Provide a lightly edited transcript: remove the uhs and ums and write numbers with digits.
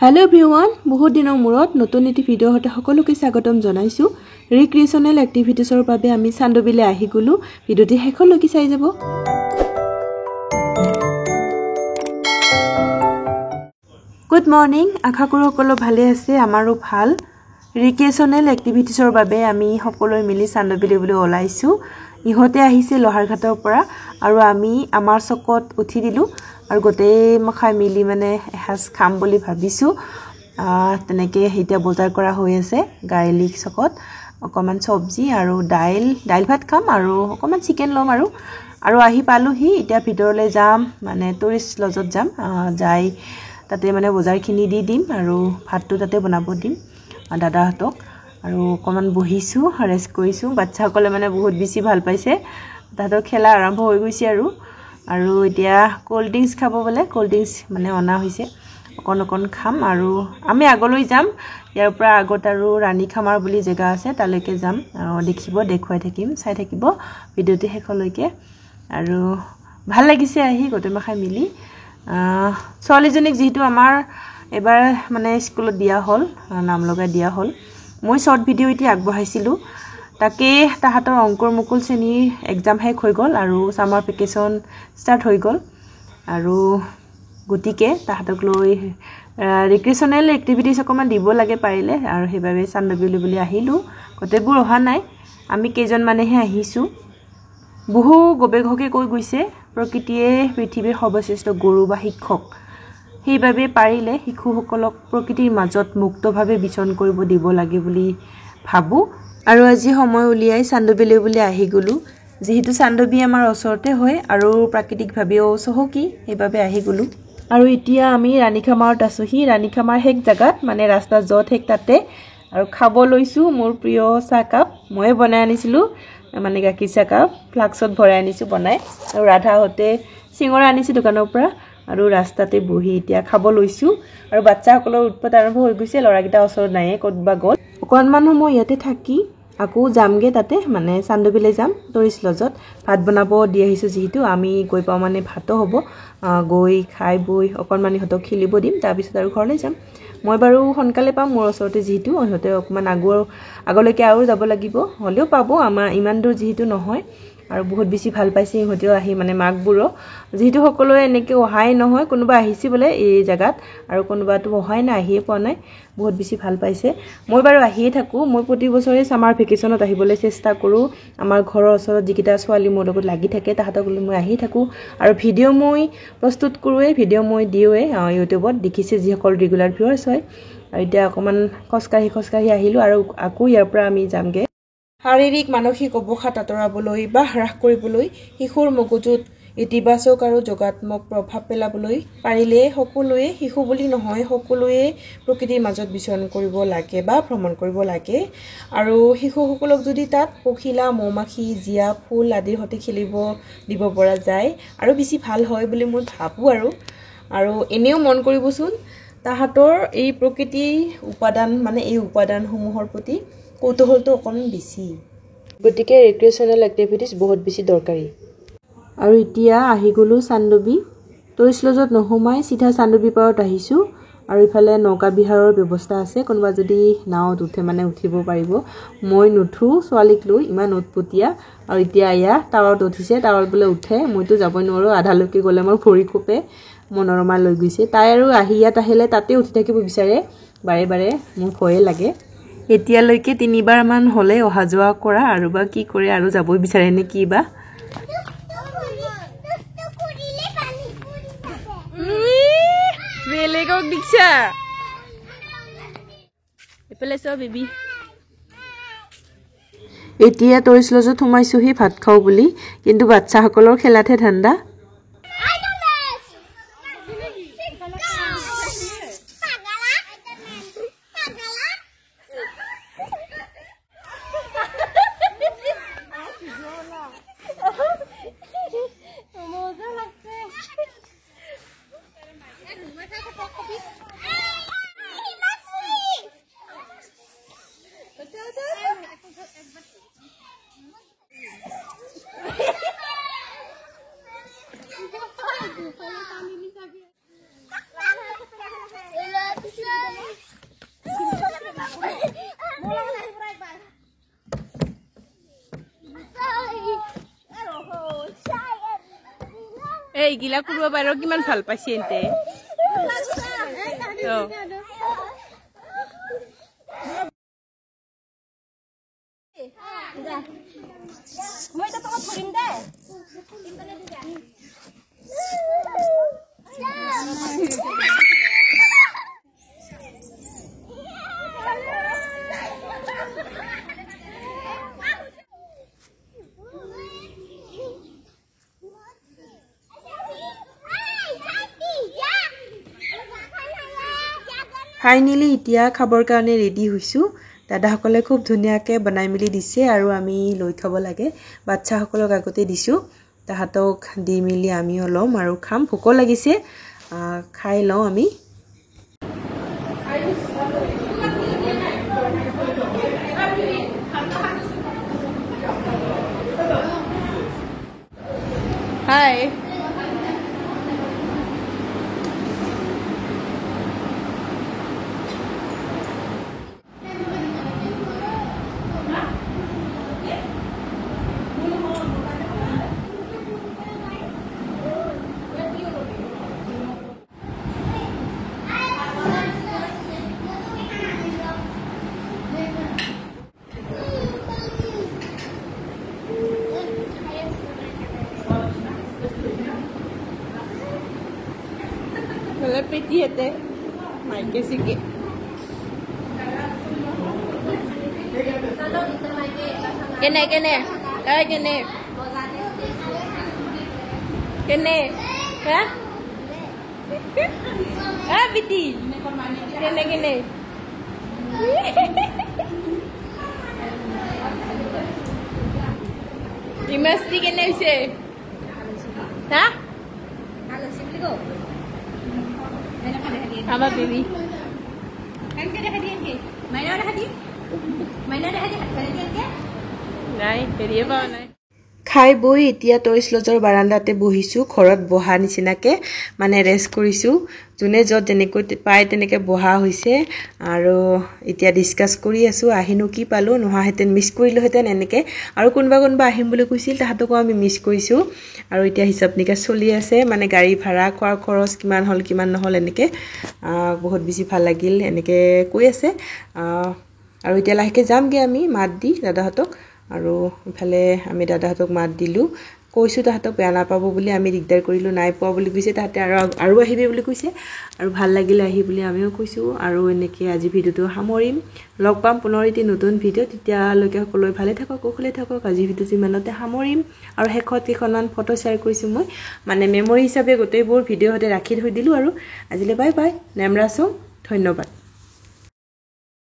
Hello everyone, বহুত দিনৰ মূৰত নতুন এটি ভিডিঅ হতে সকলোকে স্বাগতম জনাইছো। ৰিক্ৰিয়েচনেল এক্টিভিটিছৰ বাবে আমি চান্দবিলে আহি গলো। ভিডিঅটি শেষলৈকে চাই যাব। গুড মৰ্নিং, আশা কৰো সকলো ভালে আছে, আমাৰো ভাল। ৰিক্ৰিয়েচনেল এক্টিভিটিছৰ বাবে আমি সকলোৱে মিলি চান্দবিলে বুলি ওলাইছো। ইহতে আহিছে লহাৰঘাটৰ পৰা আৰু আমি আমাৰ চকত উঠি দিলো আৰু গোটেই মখাই মিলি মানে এসাজ খাম বুলি ভাবিছো। তেনেকে এতিয়া বজাৰ কৰা হৈ আছে গাইলিক চকত। অকমান সবজি আৰু দাইল ভাত খাম আৰু অকমান চিকেন লম আৰু আহি পালোহি। এতিয়া ভিতৰলৈ যাম, মানে টুৰিষ্ট লজত যাম। যাই তাতে মানে বজাৰখিনি দি দিম আৰু ভাতটো তাতে বনাব দিম দাদাহঁতক। আৰু অকমান বহিছো, ৰেষ্ট কৰিছো। বাচ্চাসকলে মানে বহুত বেছি ভাল পাইছে। তাহাঁতৰ খেলা আৰম্ভ হৈ গৈছে আৰু এতিয়া কোল্ড ড্ৰিংকস খাব বলে। কোল্ড ড্ৰিংকস মানে অনা হৈছে, অকণ খাম আৰু আমি আগলৈ যাম। ইয়াৰ পৰা আগত আৰু ৰাণী খামাৰ বুলি জেগা আছে, তালৈকে যাম। দেখুৱাই থাকিম, চাই থাকিব ভিডিঅ'টি শেষলৈকে। আৰু ভাল লাগিছে আহি গোটেই মাখাই মিলি। ছোৱালীজনীক যিহেতু আমাৰ এবাৰ মানে স্কুলত দিয়া হ'ল, নাম লগাই দিয়া হ'ল। মই শৰ্ট ভিডিঅ' এতিয়া আগবঢ়াইছিলোঁ। তাকে তাহাঁতৰ অংকুৰ মুকুল শ্ৰেণীৰ এক্সাম শেষ হৈ গ'ল আৰু সামাৰ ভেকেশ্যন ষ্টাৰ্ট হৈ গ'ল। আৰু গতিকে তাহাঁতক লৈ ৰিক্ৰিয়েচনেল এক্টিভিটিছ অকণমান দিব লাগে পাৰিলে, আৰু সেইবাবে চান্দবিলি বুলি আহিলোঁ। গোটেইবোৰ অহা নাই, আমি কেইজনমানেহে আহিছোঁ। বহু গৱেষকে কৈ গৈছে প্ৰকৃতিয়ে পৃথিৱীৰ সৰ্বশ্ৰেষ্ঠ গুৰু বা শিক্ষক। সেইবাবে পাৰিলে শিশুসকলক প্ৰকৃতিৰ মাজত মুক্তভাৱে বিচৰণ কৰিব দিব লাগে বুলি ভাবোঁ। আৰু আজি সময় উলিয়াই চান্দবিলে বুলি আহি গ'লোঁ। যিহেতু চান্দবি আমাৰ ওচৰতে হয় আৰু প্ৰাকৃতিকভাৱেও চহকী, সেইবাবে আহি গ'লোঁ। আৰু এতিয়া আমি ৰাণীখামাৰত আছোঁহি। ৰাণীখামাৰ শেষ জেগাত, মানে ৰাস্তা য'ত শেষ তাতে। আৰু খাব লৈছোঁ মোৰ প্ৰিয় চাহকাপ। ময়ে বনাই আনিছিলোঁ, মানে গাখীৰ চাহকাপ ফ্লাক্সত ভৰাই আনিছোঁ বনাই। আৰু ৰাধাহঁতে চিঙৰা আনিছোঁ দোকানৰ পৰা। আৰু ৰাস্তাতে বহি এতিয়া খাব লৈছোঁ। আৰু বাচ্চাসকলৰ উৎপাত আৰম্ভ হৈ গৈছে। ল'ৰাকেইটা ওচৰত নায়ে, ক'তবা গ'ল। অকণমান সময় ইয়াতে থাকি আকৌ যামগৈ তাতে, মানে চান্দবিলে যাম টুৰিষ্ট লজত। ভাত বনাব দি আহিছোঁ যিহেতু, আমি গৈ পাওঁ মানে ভাতো হ'ব। গৈ খাই বৈ অকণমান ইহঁতক খেলিব দিম, তাৰপিছত আৰু ঘৰলৈ যাম। মই বাৰু সোনকালে পাম, মোৰ ওচৰতে যিহেতু। ইহঁতে অকণমান আগলৈকে আৰু যাব লাগিব, হ'লেও পাব। আমাৰ ইমান দূৰ যিহেতু নহয়। আৰু বহুত বেছি ভাল পাইছে ইহঁতেও আহি, মানে মাকবোৰো যিহেতু সকলোৱে এনেকৈ অহাই নহয়। কোনোবা আহিছে বোলে এই জেগাত আৰু কোনোবাটো অহাই নাই, আহিয়ে পোৱা নাই। বহুত বেছি ভাল পাইছে। মই বাৰু আহিয়ে থাকোঁ। মই প্ৰতি বছৰে ছামাৰ ভেকেশ্যনত আহিবলৈ চেষ্টা কৰোঁ। আমাৰ ঘৰৰ ওচৰত যিকেইটা ছোৱালী মোৰ লগত লাগি থাকে তাহাঁতক লৈ মই আহি থাকোঁ। আৰু ভিডিঅ' মই প্ৰস্তুত কৰোঁৱেই, ভিডিঅ' মই দিওঁৱেই ইউটিউবত। দেখিছে যিসকল ৰেগুলাৰ ভিউৱাৰ্ছ হয়। আৰু এতিয়া অকণমান খোজকাঢ়ি আহিলোঁ আৰু আকৌ ইয়াৰ পৰা আমি যামগৈ। শাৰীৰিক মানসিক অৱসাদ আঁতৰাবলৈ বা হ্ৰাস কৰিবলৈ, শিশুৰ মগজুত ইতিবাচক আৰু যোগাত্মক প্ৰভাৱ পেলাবলৈ পাৰিলে সকলোৱে, শিশু বুলি নহয় সকলোৱে প্ৰকৃতিৰ মাজত বিচৰণ কৰিব লাগে বা ভ্ৰমণ কৰিব লাগে। আৰু শিশুসকলক যদি তাত পখিলা, মৌমাখি, জীয়া, ফুল আদিৰ সৈতে খেলিব দিব পৰা যায় আৰু বেছি ভাল হয় বুলি মই ভাবোঁ। আৰু এনেও মন কৰিবচোন, তাহাঁতৰ এই প্ৰকৃতিৰ উপাদান, মানে এই উপাদানসমূহৰ প্ৰতি কৌতূহলটো অকণমান বেছি। গতিকে ৰিক্ৰিয়েচনেল এক্টিভিটিছ বহুত বেছি দৰকাৰী। আৰু এতিয়া আহি গ'লোঁ চান্দবি। টুৰিষ্ট লজত নোসোমাই চিধা চান্দবি পাৰত আহিছোঁ। আৰু ইফালে নৌকা বিহাৰৰ ব্যৱস্থা আছে, কোনোবা যদি নাৱত উঠে মানে উঠিব পাৰিব। মই নুঠোঁ ছোৱালীক লৈ, ইমান উৎপতীয়া। আৰু এতিয়া এয়া টাৱাৰত উঠিছে, টাৱাৰত বোলে উঠে। মইতো যাবই নোৱাৰোঁ, আধালৈকে গ'লে মোৰ ভৰি খোপে। মনোৰমা লৈ গৈছে, তাই আৰু ইয়াত আহিলে তাতে উঠি থাকিব বিচাৰে বাৰে বাৰে। মোৰ ভয়ে লাগে। এতিয়ালৈকে 3বাৰমান হ'লে অহা যোৱা কৰা, আৰু বা কি কৰে, আৰু যাবই বিচাৰে নে কি বা। বেলেগক দিছা এইফালে চোৱা বেবী। এতিয়া টুৰিষ্ট লজত সোমাইছোহি ভাত খাওঁ বুলি, কিন্তু বাচ্চাসকলৰ খেলাতহে ধান্দা। এইগিলা কৰিব পাৰো কিমান ভাল পাইছে এন্তে মই এটা তোমাক ধৰিম দে ফাইনেলি এতিয়া খাবৰ কাৰণে ৰেডি হৈছোঁ দাদাসকলে খুব ধুনীয়াকৈ বনাই মেলি দিছে আৰু আমি লৈ থ'ব লাগে বাচ্চাসকলক আগতে দিছোঁ তাহাঁতক দি মেলি আমিও ল'ম আৰু খাম ভোকো লাগিছে খাই লওঁ আমি হাই Wala petite. May sige. Kene. Ay kene. Kene. Ha? Ah, biti. Kene. Imasti kene se. Ha? Halo, sibli ko. Ama baby. Kan kada hadiah ke? Mana ada hadiah? Mana ada hadiah? Hadiah ke? Nai, hadiah ba nai. খাই বই এতিয়া টয়স লজৰ বাৰান্দাতে বহিছোঁ ঘৰত বহা নিচিনাকে মানে rest কৰিছোঁ যোনে যত যেনেকৈ পায় তেনেকৈ বহা হৈছে আৰু এতিয়া ডিসকাস কৰি আছো আহিনো কি পালো নহাহেতেন মিস কৰিলোহেতেন এনেকে আৰু কোনবা আহিম বুলি কৈছিল তাহাতকো আমি মিস কৰিছোঁ আৰু এতিয়া হিচাপ নিকাচ চলি আছে মানে গাড়ী ভাড়া খোৱাৰ খৰচ কিমান হল কিমান নহল এনেকে বহুত বেছি ভাল লাগিল এনেকে কৈ আছে আৰু এতিয়া লাহেকে যামগে আমি মাত দি দাদাহতক আৰু ইফালে আমি দাদাহতক মাত দিলু কৈছো তাহাতক বেয়া নাপাব বুলি আমি দিগদাৰ কৰিলো নাই পোৱা বুলি কৈছে তাতে আৰু আহিবে বুলি কৈছে আৰু ভাল লাগিলে আহি বুলি আমিও কৈছো আৰু এনেকে আজি ভিডিওটো সামৰিম লগ পাম পুনৰ এটি নতুন ভিডিও তেতিয়ালৈকে সকলোৱে ভালে থাকক কুশলে থাকক আজি ভিডিওটো ইমানতে সামৰিম আৰু হেকত কেখনমান ফটো শেয়াৰ কৰিছো মই মানে মেমৰি হিচাপে গোটেইবোৰ ভিডিও হতে ৰাখি থৈ দিলু আৰু আজিলে বাই বাই নেমৰাছো ধন্যবাদ